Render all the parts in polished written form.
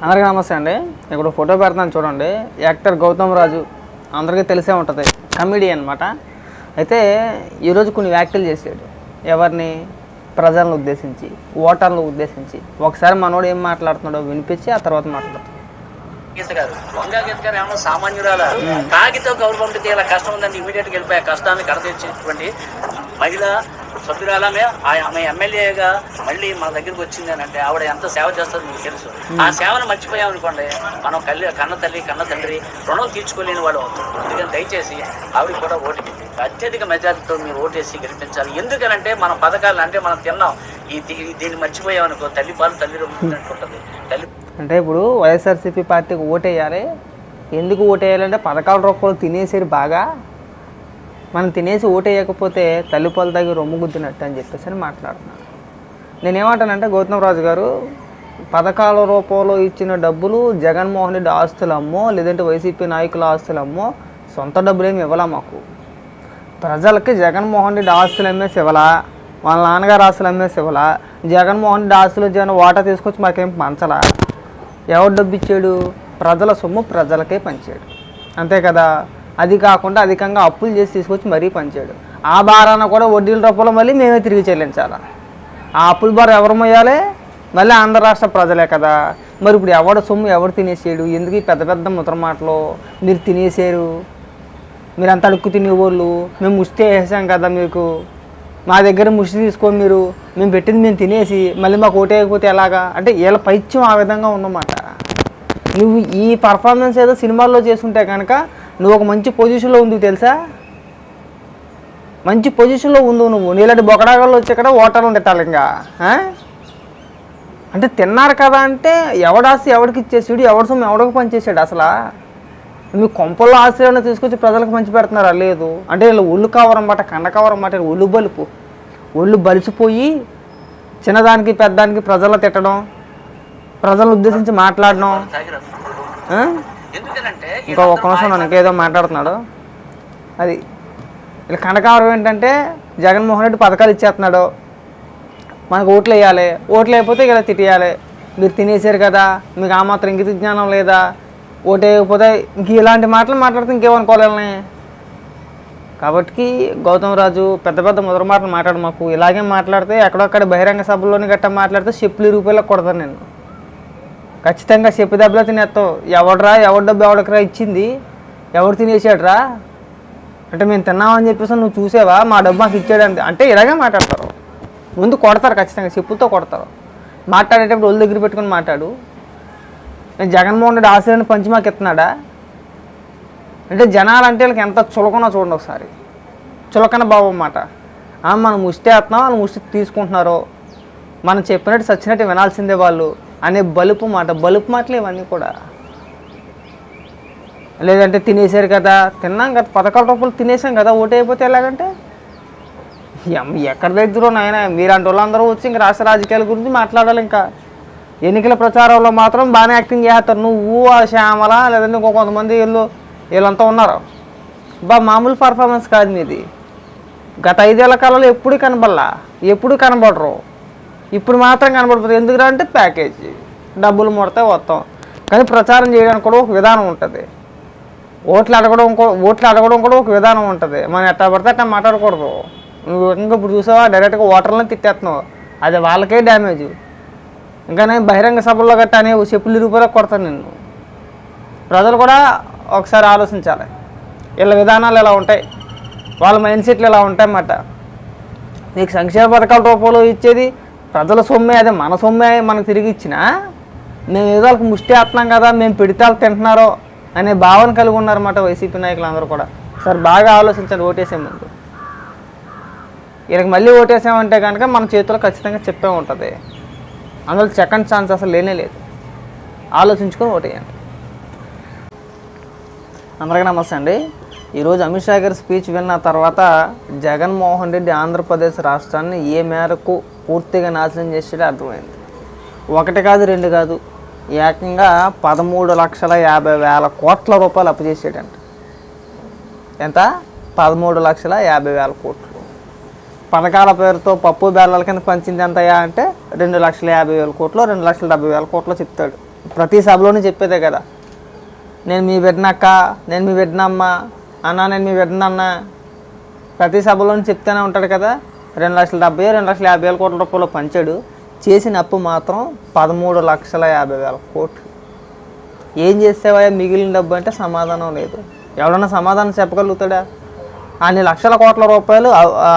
అందరికీ నమస్తే అండి. ఇప్పుడు ఫోటో పెడతాను చూడండి. యాక్టర్ గౌతమ్ రాజు అందరికీ తెలిసే ఉంటుంది, కమెడియన్ అనమాట. అయితే ఈరోజు కొన్ని వ్యాఖ్యలు చేసాడు. ఎవరిని? ప్రజలను ఉద్దేశించి, ఓటర్లను ఉద్దేశించి. ఒకసారి మనోడు ఏం మాట్లాడుతున్నాడో వినిపించి ఆ తర్వాత మాట్లాడుతాడు. వంగా గీత గారు ఏమన్నా సామాన్యురాల కాగితో గౌరవం పంపితే ఇలా కష్టం ఉందండి. ఇమీడియట్ గా వెళ్ళిపోయి ఆ కష్టాన్ని కడతీర్చేటువంటి మహిళ సభ్యురాలమే. ఆమె ఎమ్మెల్యేగా మళ్ళీ మా దగ్గరికి వచ్చింది అని అంటే ఆవిడ ఎంత సేవ చేస్తుందో మీకు తెలుసు. ఆ సేవను మర్చిపోయాం అనుకోండి, మనం కన్న తల్లి కన్న తండ్రి రుణం తీర్చుకోలేని వాడు అవుతాం. అందుకని దయచేసి ఆవిడ కూడా ఓటు అత్యధిక మెజారిటీతో మీరు ఓటేసి గెలిపించాలి. ఎందుకనంటే మన పథకాలను అంటే మనం తిన్నాం, దీన్ని మర్చిపోయాం అనుకో, తల్లి పాలు తల్లి ఉంటుంది. తల్లి అంటే ఇప్పుడు వైఎస్ఆర్సీపీ పార్టీకి ఓటేయాలి. ఎందుకు ఓటేయాలంటే పథకాల రూపంలో తినేసేది బాగా. మనం తినేసి ఓటేయకపోతే తల్లిపాలు తగ్గి రొమ్ము గుద్దినట్టు అని చెప్పేసి అని మాట్లాడుతున్నాను. నేనేమంటానంటే గౌతమ్ రాజు గారు పథకాల రూపంలో ఇచ్చిన డబ్బులు జగన్మోహన్ రెడ్డి ఆస్తులమ్మో లేదంటే వైసీపీ నాయకుల ఆస్తులమ్మో సొంత డబ్బులేమి ఇవ్వాలా. మాకు ప్రజలకి జగన్మోహన్ రెడ్డి ఆస్తులు అమ్మేసి ఇవ్వాలా, వాళ్ళ నాన్నగారు ఆస్తులు అమ్మేసి ఇవ్వాలా. జగన్మోహన్ రెడ్డి ఆస్తులు జగన్ వాటా తీసుకొచ్చి మాకేం పంచలా. ఎవరు డబ్బు ఇచ్చాడు? ప్రజల సొమ్ము ప్రజలకే పంచాడు, అంతే కదా. అది కాకుండా అధికంగా అప్పులు చేసి తీసుకొచ్చి మరీ పంచాడు. ఆ భారాన కూడా వడ్డీల రూపంలో మళ్ళీ మేమే తిరిగి చెల్లించాలి. ఆ అప్పుల భారం ఎవరు మొయ్యాలి? మళ్ళీ ఆంధ్ర రాష్ట్ర ప్రజలే కదా. మరి ఇప్పుడు ఎవడ సొమ్ము ఎవరు తినేసాడు? ఎందుకు ఈ పెద్ద పెద్ద ముద్ర మాటలు? మీరు తినేసారు, మీరు అంత అడుక్కు తినేవాళ్ళు. మేము ముష్టి వేసాం కదా మీకు, మా దగ్గర ముష్టి తీసుకొని మీరు మేము పెట్టింది మేము తినేసి మళ్ళీ మాకు ఓటేయకపోతే ఎలాగా? అంటే వీళ్ళ పైత్యం ఆ విధంగా ఉన్నమాట. నువ్వు ఈ పర్ఫార్మెన్స్ ఏదో సినిమాల్లో చేసుకుంటే కనుక నువ్వు ఒక మంచి పొజిషన్లో ఉంది తెలుసా. మంచి పొజిషన్లో ఉండు నువ్వు. నీలాంటి బొకడాగాళ్ళు వచ్చి ఇక్కడ ఓటర్లు తిట్టాలి ఇంకా. అంటే తిన్నారు కదా అంటే ఎవడాసి ఎవడికి ఇచ్చేసాడు, ఎవడి సొమ్ము ఎవడికి పనిచేసాడు అసలు? మీ కొంపల్లో ఆశ్రయాన్ని తీసుకొచ్చి ప్రజలకు పంచి పెడుతున్నారా? లేదు. అంటే వీళ్ళు ఒళ్ళు కవరన్నమాట, కండ కవరన్నమాట. ఒళ్ళు బలుపు, ఒళ్ళు బలిసిపోయి చిన్నదానికి పెద్దదానికి ప్రజలు తిట్టడం, ప్రజలను ఉద్దేశించి మాట్లాడడం. ఇంకా ఒక్క నిమిషం నన్ను ఇంకేదో మాట్లాడుతున్నాడు. అది వీళ్ళు కండకావరం ఏంటంటే జగన్మోహన్ రెడ్డి పథకాలు ఇచ్చేస్తున్నాడు, మనకు ఓట్లు వేయాలి, ఓట్లు వేయకపోతే ఇలా తిట్టేయాలి. మీరు తినేసారు కదా, మీకు ఆ మాత్రం ఇంగిత జ్ఞానం లేదా, ఓటు వేయకపోతే ఇంక ఇలాంటి మాటలు మాట్లాడితే ఇంకేమనుకోలేని. కాబట్టి గౌతమ్ రాజు పెద్ద పెద్ద ముద్ర మాటలు మాట్లాడు. మాకు ఇలాగే మాట్లాడితే ఎక్కడొక్కడ బహిరంగ సభల్లోని గట్టా మాట్లాడితే చెప్పులు రూపాయలకు కొడతాను నేను. ఖచ్చితంగా చెప్పు దెబ్బలో తినేస్తావు. ఎవడరా, ఎవరి డబ్బు ఎవడికరా ఇచ్చింది, ఎవడు తినేసాడురా అంటే మేము తిన్నామని చెప్పేసి నువ్వు చూసావా, మా డబ్బు మాకు ఇచ్చాడంటే అంటే ఇలాగే మాట్లాడతారు. ముందు కొడతారు, ఖచ్చితంగా చెప్పులతో కొడతారు. మాట్లాడేటప్పుడు ఒళ్ళు దగ్గర పెట్టుకుని మాట్లాడు. నేను జగన్మోహన్ రెడ్డి ఆశయాన్ని పంచి మాకు ఇస్తున్నాడా అంటే జనాలు అంటే వీళ్ళకి ఎంత చులకనో చూడండి ఒకసారి. చులకన భావం అన్నమాట. మనం ముష్టి వేస్తున్నాం, వాళ్ళు ముష్టి తీసుకుంటున్నారు, మనం చెప్పినట్టు సచ్చినట్టు వినాల్సిందే వాళ్ళు అనే బలుపు మాట. బలుపు మాటలు ఇవన్నీ కూడా. లేదంటే తినేసారు కదా, తిన్నాం కదా, పథకాల రూపాయలు తినేసాం కదా, ఓటు అయిపోతే ఎలాగంటే ఎక్కడ దగ్గర నాయన మీలాంటి వాళ్ళందరూ వచ్చి ఇంకా రాష్ట్ర రాజకీయాల గురించి మాట్లాడాలి. ఇంకా ఎన్నికల ప్రచారంలో మాత్రం బాగానే యాక్టింగ్ చేస్తారు. నువ్వు ఆ శ్యామల లేదంటే ఇంకో కొంతమంది వీళ్ళంతా ఉన్నారు. మామూలు పర్ఫార్మెన్స్ కాదు మీది. గత 5 ఏళ్ల కాలంలో ఎప్పుడు కనబడలా, ఎప్పుడు కనబడరు. ఇప్పుడు మాత్రం కనబడిపోతుంది. ఎందుకురా అంటే ప్యాకేజీ డబ్బులు ముడితే వస్తాం. కానీ ప్రచారం చేయడానికి కూడా ఒక విధానం ఉంటుంది. ఓట్లు అడగడం కూడా ఒక విధానం ఉంటుంది. మనం ఎట్టా పడితే అట్టా మాట్లాడకూడదు. నువ్వు ఇంకా ఇప్పుడు చూసావా డైరెక్ట్గా ఓటర్లను తిట్టేస్తున్నావు, అది వాళ్ళకే డ్యామేజ్. ఇంకా నేను బహిరంగ సభల్లో గట్టా అనే చెప్పులు రూపాయలకు కొడతాను నిన్ను. ప్రజలు కూడా ఒకసారి ఆలోచించాలి. వీళ్ళ విధానాలు ఎలా ఉంటాయి, వాళ్ళ మైండ్ సెట్లు ఎలా ఉంటాయి అన్నమాట. నీకు సంక్షేమ పథకాల రూపంలో ఇచ్చేది ప్రజల సొమ్మే, అదే మన సొమ్మే మనకు తిరిగి ఇచ్చినా మేము ఏదో వాళ్ళకి ముష్టి వేస్తున్నాం కదా, మేము పెడితే వాళ్ళు తింటున్నారో అనే భావన కలిగి ఉన్నారన్నమాట వైసీపీ నాయకులు అందరూ కూడా. సరే బాగా ఆలోచించండి ఓటేసే ముందు. వీళ్ళకి మళ్ళీ ఓటేసామంటే కనుక మన చేతిలో ఖచ్చితంగా చెప్పే ఉంటుంది. అందులో సెకండ్ ఛాన్స్ అసలు లేనే లేదు. ఆలోచించుకొని ఓటేయండి. అందరికీ నమస్తే అండి. ఈరోజు అమిత్ షా గారి స్పీచ్ విన్న తర్వాత జగన్మోహన్ రెడ్డి ఆంధ్రప్రదేశ్ రాష్ట్రాన్ని ఏ మేరకు పూర్తిగా నాశనం చేసేది అర్థమైంది. 1 కాదు 2 కాదు, ఏకంగా 13,50,000 కోట్ల రూపాయలు అప్పు చేసాడంట. ఎంత? 13,50,000 కోట్లు. పథకాల పేరుతో పప్పు బేళ్ళల కింద పంచింది ఎంతయా అంటే 2,50,000 కోట్లు, 2,70,000 కోట్లు చెప్తాడు. ప్రతి సభలోనే చెప్పేదే కదా, నేను మీ బిడ్డనక్క, నేను మీ బిడ్డనమ్మ, అన్న నేను మీ బిడ్డనన్న, ప్రతి సభలోనే చెప్తూనే ఉంటాడు కదా. 2,70,000 2,50,000 కోట్ల రూపాయలు పంచాడు. చేసిన అప్పు మాత్రం 13,50,000 కోట్లు. ఏం చేసేవా మిగిలిన డబ్బు అంటే సమాధానం లేదు. ఎవడన్నా సమాధానం చెప్పగలుగుతాడా? అన్ని లక్షల కోట్ల రూపాయలు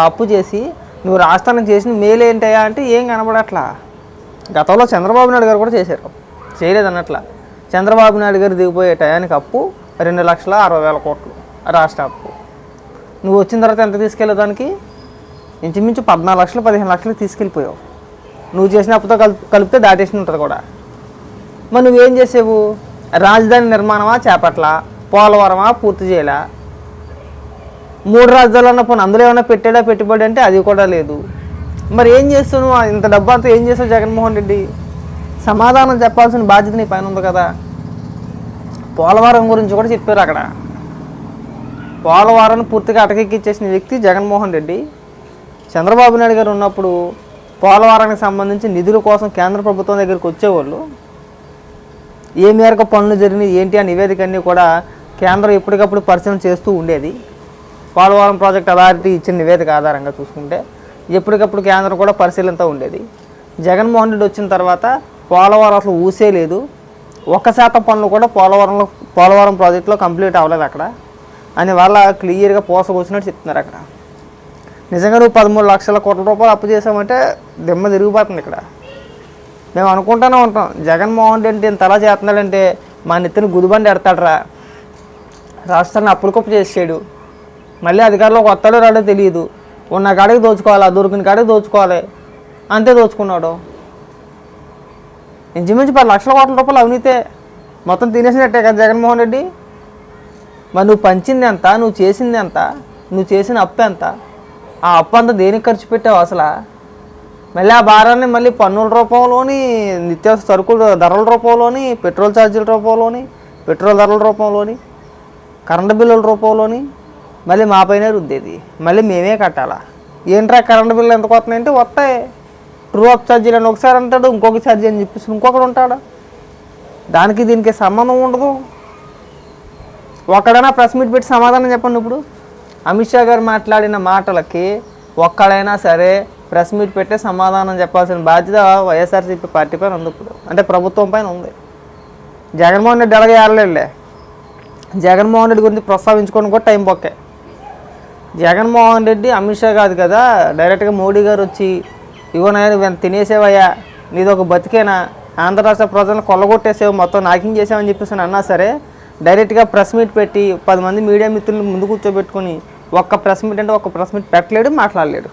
అప్పు చేసి నువ్వు రాష్ట్రానికి చేసిన మేలు ఏంటయ్యా అంటే ఏం కనబడట్లా. గతంలో చంద్రబాబు నాయుడు గారు కూడా చేశారు, చేయలేదన్నట్లా. చంద్రబాబు నాయుడు గారు దిగిపోయే టయానికి అప్పు 2,60,000 కోట్లు రాష్ట్ర అప్పు. నువ్వు వచ్చిన తర్వాత ఎంత తీసుకెళ్ళే దానికి? ఇంచుమించు 14 లక్షలు 15 లక్షలు తీసుకెళ్ళిపోయావు. నువ్వు చేసిన అప్పుతో కలిపితే దాటేసి ఉంటుంది కూడా. మరి నువ్వేం చేసావు? రాజధాని నిర్మాణమా చేపట్లా, పోలవరమా పూర్తి చేయలా, 3 రాజధానులు అన్న పోనీ అందులో ఏమైనా పెట్టాడా పెట్టుబడి అంటే అది కూడా లేదు. మరి ఏం చేస్తావు నువ్వు? ఇంత డబ్బు అంతా ఏం చేస్తావు జగన్మోహన్ రెడ్డి? సమాధానం చెప్పాల్సిన బాధ్యత నీ పైన ఉంది కదా. పోలవరం గురించి కూడా చెప్పారు అక్కడ. పోలవరాన్ని పూర్తిగా అటకెక్కిచ్చేసిన వ్యక్తి జగన్మోహన్ రెడ్డి. చంద్రబాబు నాయుడు గారు ఉన్నప్పుడు పోలవరానికి సంబంధించి నిధుల కోసం కేంద్ర ప్రభుత్వం దగ్గరికి వచ్చేవాళ్ళు. ఏ మేరకు పనులు జరిగినాయి ఏంటి ఆ నివేదిక అన్నీ కూడా కేంద్రం ఎప్పటికప్పుడు పరిశీలన చేస్తూ ఉండేది. పోలవరం ప్రాజెక్ట్ అథారిటీ ఇచ్చిన నివేదిక ఆధారంగా చూసుకుంటే ఎప్పటికప్పుడు కేంద్రం కూడా పరిశీలనతో ఉండేది. జగన్మోహన్ రెడ్డి వచ్చిన తర్వాత పోలవరం అసలు ఊసే లేదు. 1% పనులు కూడా పోలవరం ప్రాజెక్టులో కంప్లీట్ అవ్వలేదు అక్కడ అని వాళ్ళ క్లియర్గా పోసకొచ్చినట్టు చెప్తున్నారు అక్కడ. నిజంగా నువ్వు 13 లక్షల కోట్ల రూపాయలు అప్పు చేసామంటే దిమ్మ తిరిగిపోతుంది ఇక్కడ. మేము అనుకుంటూనే ఉంటాం, జగన్మోహన్ రెడ్డి ఇంత అలా చేస్తున్నాడంటే మా నెత్తిని గుదిబండి ఎడతాడరా, రాష్ట్రాన్ని అప్పులకప్పు చేసాడు, మళ్ళీ అధికారంలోకి వస్తాడో రాడో తెలియదు, ఉన్న కాడికి దోచుకోవాలి, దొరికిన కాడికి దోచుకోవాలి, అంతే దోచుకున్నాడు. ఇంచుమించు 10 లక్షల కోట్ల రూపాయలు అవినీతే మొత్తం తినేసినట్టే కదా జగన్మోహన్ రెడ్డి. మరి నువ్వు పంచింది ఎంత, నువ్వు చేసింది ఎంత, నువ్వు చేసిన అప్పు ఎంత, ఆ అప్పు అంతా దేనికి ఖర్చు పెట్టావు అసలు? మళ్ళీ ఆ భారాన్ని మళ్ళీ పన్నుల రూపంలోని, నిత్యావసర సరుకుల ధరల రూపంలోని, పెట్రోల్ ఛార్జీల రూపంలోని, పెట్రోల్ ధరల రూపంలోని, కరెంటు బిల్లుల రూపంలోని మళ్ళీ మా పైన రుద్దేది, మళ్ళీ మేమే కట్టాలా. ఏంట్రా కరెంటు బిల్లు ఎంత వస్తున్నాయంటే వస్తాయి, ట్రూ అప్ ఛార్జీలు అని ఒకసారి అంటాడు, ఇంకొక ఛార్జీ అని చెప్పేసి ఇంకొకడు ఉంటాడు. దానికి దీనికి సంబంధం ఉండదు. ఒక్కడైనా ప్రెస్ మీట్ పెట్టి సమాధానం చెప్పండి. ఇప్పుడు అమిత్ షా గారు మాట్లాడిన మాటలకి ఒక్కడైనా సరే ప్రెస్ మీట్ పెట్టే సమాధానం చెప్పాల్సిన బాధ్యత వైఎస్ఆర్సీపీ పార్టీ పైన ఉంది. ఇప్పుడు అంటే ప్రభుత్వం పైన ఉంది. జగన్మోహన్ రెడ్డి అలాగే ఆడలేడులే. జగన్మోహన్ రెడ్డి గురించి ప్రస్తావించుకోవడం కూడా టైం పొక్కే. జగన్మోహన్ రెడ్డి అమిత్ షా కాదు కదా, డైరెక్ట్గా మోడీ గారు వచ్చి ఇగోనయ్యా నువ్వు ఎంత తినేసేవయ్యా, నీది ఒక బతికేనా, ఆంధ్ర రాష్ట్ర ప్రజలను కొల్లగొట్టేసావు, మొత్తం నాకింగ్ చేసావని చెప్పేసి అన్నా సరే డైరెక్ట్గా ప్రెస్ మీట్ పెట్టి 10 మంది మీడియా మిత్రులు ముందు కూర్చోబెట్టుకొని ఒక్క ప్రెస్ మీట్ అంటే ఒక్క ప్రెస్ మీట్ పెట్టలేడు, మాట్లాడలేడు.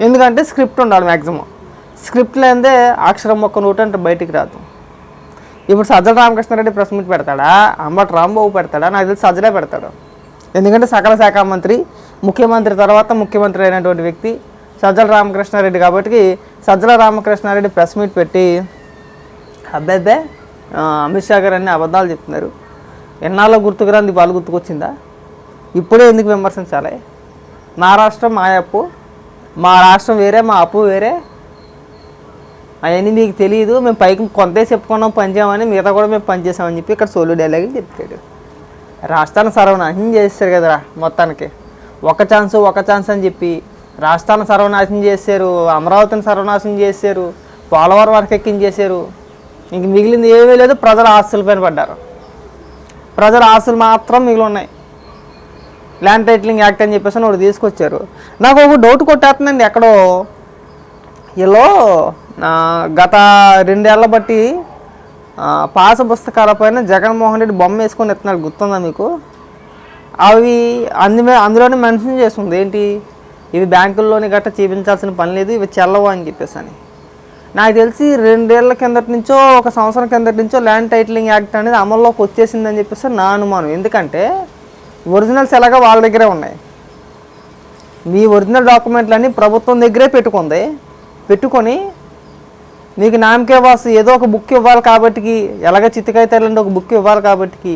ఎందుకంటే స్క్రిప్ట్ ఉండాలి. మ్యాక్సిమం స్క్రిప్ట్ లేదే అక్షరం ఒక్క నోటు అంటే బయటికి రాదు. ఇప్పుడు సజ్జల రామకృష్ణారెడ్డి ప్రెస్ మీట్ పెడతాడా, అంబటి రాంబాబు పెడతాడా? నాకు తెలిసి సజ్జలే పెడతాడు. ఎందుకంటే సకల శాఖ మంత్రి, ముఖ్యమంత్రి తర్వాత ముఖ్యమంత్రి అయినటువంటి వ్యక్తి సజ్జల రామకృష్ణారెడ్డి కాబట్టి సజ్జల రామకృష్ణారెడ్డి ప్రెస్ మీట్ పెట్టి అబ్బాయి అమిత్ షా గారు అన్ని అబద్ధాలు చెప్తున్నారు, ఎన్నాళ్ళో గుర్తుకురాంది వాళ్ళు గుర్తుకొచ్చిందా, ఇప్పుడే ఎందుకు విమర్శించాలి, నా రాష్ట్రం మా అప్పు, మా రాష్ట్రం వేరే మా అప్పు వేరే, అవన్నీ మీకు తెలియదు, మేము పైకి కొంతే చెప్పుకున్నాం పనిచేయమని, మిగతా కూడా మేము పనిచేసామని చెప్పి ఇక్కడ సోలో డైలాగులు చెప్తాడు. రాష్ట్రాన్ని సర్వనాశనం చేస్తారు కదరా మొత్తానికి. ఒక ఛాన్స్ అని చెప్పి రాష్ట్రాన్ని సర్వనాశనం చేశారు, అమరావతిని సర్వనాశనం చేశారు, పోలవరం వరకు ఎక్కించేశారు. ఇంక మిగిలింది ఏమీ లేదు. ప్రజల ఆస్తుల పైన పడ్డారు. ప్రజల ఆస్తులు మాత్రం మిగిలి ఉన్నాయి. ల్యాండ్ టైటిలింగ్ యాక్ట్ అని చెప్పేసి ఒకటి తీసుకొచ్చారు. నాకు ఒక డౌట్ కొట్టేస్తుందండి. ఎక్కడో వీళ్ళు గత 2 ఏళ్ల బట్టి పాస పుస్తకాల పైన జగన్మోహన్ రెడ్డి బొమ్మ వేసుకొని ఎత్తున్నాడు, గుర్తుందా మీకు? అవి అందులోనే మెన్షన్ చేస్తుంది ఏంటి, ఇవి బ్యాంకుల్లోని గట్ట చూపించాల్సిన పని లేదు, ఇవి చెల్లవు అని చెప్పేసి అని. నాకు తెలిసి 2 ఏళ్ల కిందటి నుంచో 1 సంవత్సరం కిందటి నుంచో ల్యాండ్ టైటిలింగ్ యాక్ట్ అనేది అమల్లోకి వచ్చేసిందని చెప్పేసి నా అనుమానం. ఎందుకంటే ఒరిజినల్స్ ఎలాగా వాళ్ళ దగ్గరే ఉన్నాయి. మీ ఒరిజినల్ డాక్యుమెంట్లన్నీ ప్రభుత్వం దగ్గరే పెట్టుకొని మీకు నామకే వాసు ఏదో ఒక బుక్ ఇవ్వాలి కాబట్టి, ఎలాగ చిత్తకైతేలండి ఒక బుక్ ఇవ్వాలి కాబట్టి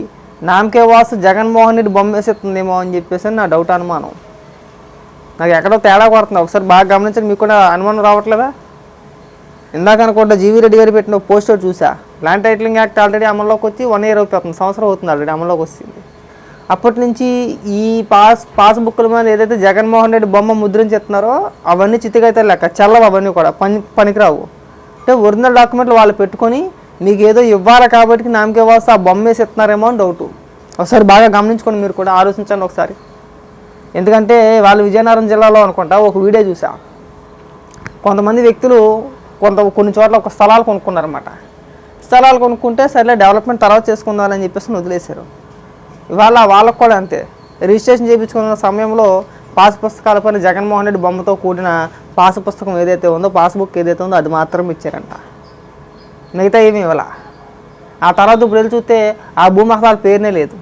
నామకే వాసు జగన్మోహన్ రెడ్డి బొమ్మ వేసేస్తుందేమో అని చెప్పేసి నా డౌట్, అనుమానం. నాకు ఎక్కడో తేడా కొడుతుంది. ఒకసారి బాగా గమనించండి, మీకు కూడా అనుమానం రావట్లేదా? ఇందాక అనుకుంటా జీవీ రెడ్డి గారు పెట్టిన పోస్టర్ చూసా, ల్యాండ్ టైటిలింగ్ యాక్ట్ ఆల్రెడీ అమల్లోకి వచ్చి 1 year అయిపోతుంది, సంవత్సరం అవుతుంది ఆల్రెడీ అమల్లోకి వచ్చింది. అప్పటి నుంచి ఈ పాస్బుక్ల మీద ఏదైతే జగన్మోహన్ రెడ్డి బొమ్మ ముద్రించేస్తున్నారో అవన్నీ చిత్తికైతే లెక్క చల్లవు, అవన్నీ కూడా పనికిరావు. అంటే ఒరిజినల్ డాక్యుమెంట్లు వాళ్ళు పెట్టుకొని మీకు ఏదో ఇవ్వాలి కాబట్టి నామకే వాస్తే ఆ బొమ్మ వేసి ఇస్తున్నారేమో అని డౌటు. ఒకసారి బాగా గమనించుకొని మీరు కూడా ఆలోచించండి ఒకసారి. ఎందుకంటే వాళ్ళు విజయనగరం జిల్లాలో అనుకుంటా ఒక వీడియో చూసా, కొంతమంది వ్యక్తులు కొన్ని చోట్ల ఒక స్థలాలు కొనుక్కున్నారన్నమాట. స్థలాలు కొనుక్కుంటే సర్లే డెవలప్మెంట్ తర్వాత చేసుకుందామని చెప్పేసి వదిలేశారు. ఇవాళ వాళ్ళకు కూడా అంతే, రిజిస్ట్రేషన్ చేయించుకున్న సమయంలో పాస్ పుస్తకాలపైన జగన్మోహన్ రెడ్డి బొమ్మతో కూడిన పాస్ పుస్తకం ఏదైతే ఉందో, పాస్బుక్ ఏదైతే ఉందో అది మాత్రం ఇచ్చారంట, మిగతా ఏమీ ఇవ్వాల. ఆ తర్వాత ఇప్పుడు వెళ్ళి చూస్తే ఆ భూమి అసలు వాళ్ళ పేరునే లేదు,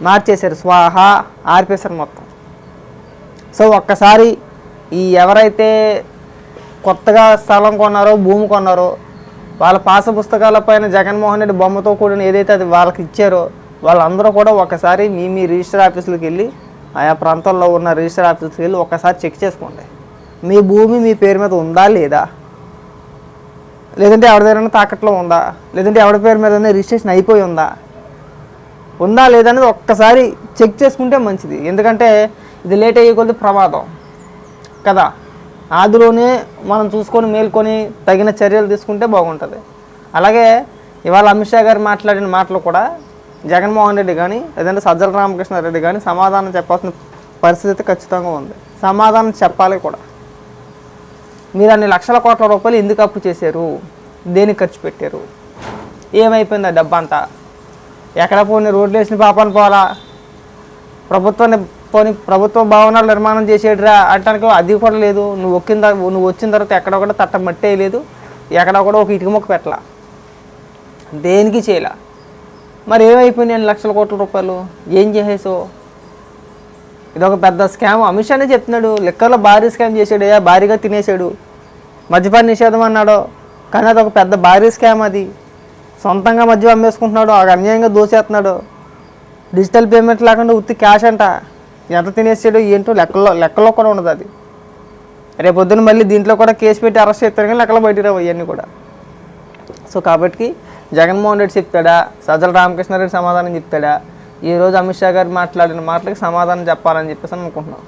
మార్చేశారు, స్వాహా ఆర్పేశారు మొత్తం. సో ఒక్కసారి ఈ ఎవరైతే కొత్తగా స్థలం కొన్నారో భూమి కొన్నారో వాళ్ళ పాస పుస్తకాలపైన జగన్మోహన్ రెడ్డి బొమ్మతో కూడిన ఏదైతే అది వాళ్ళకి ఇచ్చారో వాళ్ళందరూ కూడా ఒకసారి మీ రిజిస్టర్ ఆఫీసులకు వెళ్ళి, ఆయా ప్రాంతాల్లో ఉన్న రిజిస్టర్ ఆఫీసులకు వెళ్ళి ఒకసారి చెక్ చేసుకోండి, మీ భూమి మీ పేరు మీద ఉందా లేదా, లేదంటే ఎవరిదైనా తాకట్లో ఉందా, లేదంటే ఎవరి పేరు మీద రిజిస్ట్రేషన్ అయిపోయి ఉందా లేదనేది ఒక్కసారి చెక్ చేసుకుంటే మంచిది. ఎందుకంటే ఇది లేట్ అయ్యే ప్రమాదం కదా. ఆదిలోనే మనం చూసుకొని మేల్కొని తగిన చర్యలు తీసుకుంటే బాగుంటుంది. అలాగే ఇవాళ అమిత్ షా గారు మాట్లాడిన మాటలు కూడా జగన్మోహన్ రెడ్డి కానీ లేదంటే సజ్జల రామకృష్ణారెడ్డి కానీ సమాధానం చెప్పాల్సిన పరిస్థితి ఖచ్చితంగా ఉంది. సమాధానం చెప్పాలి కూడా. మీరు అన్ని లక్షల కోట్ల రూపాయలు ఎందుకు అప్పు చేశారు, దేనికి ఖర్చు పెట్టారు, ఏమైపోయింది ఆ డబ్బంతా, ఎక్కడ పోనీ రోడ్లు వేసిన పాపాన్ని పోవాలా, ప్రభుత్వ భవనాలు నిర్మాణం చేసేటిరా అంటానికి అది కూడా లేదు. నువ్వు వచ్చిన తర్వాత ఎక్కడ కూడా తట్ట మట్టి వేయలేదు, ఎక్కడ కూడా ఒక ఇటుక మొక్క పెట్టలా, దేనికి చేయలా. మరి ఏమైపోయినాయి లక్షల కోట్ల రూపాయలు, ఏం చేసేసావు? ఇదొక పెద్ద స్కామ్. అమిత్ షానే చెప్తున్నాడు, లెక్కల్లో భారీ స్కామ్ చేశాడు, భారీగా తినేసాడు, మద్యపాన నిషేధం అన్నాడు, కానీ అదొక పెద్ద భారీ స్కామ్. అది సొంతంగా మద్యం అమ్మేసుకుంటున్నాడు, అన్యాయంగా దోసేస్తున్నాడు, డిజిటల్ పేమెంట్ లేకుండా ఉత్తి క్యాష్ అంట, ఎంత తినేసాడు ఏంటో లెక్కల్లో కూడా ఉండదు అది. రేపొద్దున మళ్ళీ దీంట్లో కూడా కేసు పెట్టి అరెస్ట్ చేస్తారు కానీ లెక్కలు బయట రావు ఇవన్నీ కూడా. సో కాబట్టి జగన్మోహన్ రెడ్డి చెప్తాడా, సజ్జల రామకృష్ణారెడ్డి సమాధానం చెప్తాడా, ఈరోజు అమిత్ షా గారు మాట్లాడిన మాటలకి సమాధానం చెప్పాలని చెప్పేసి అనుకుంటున్నాం.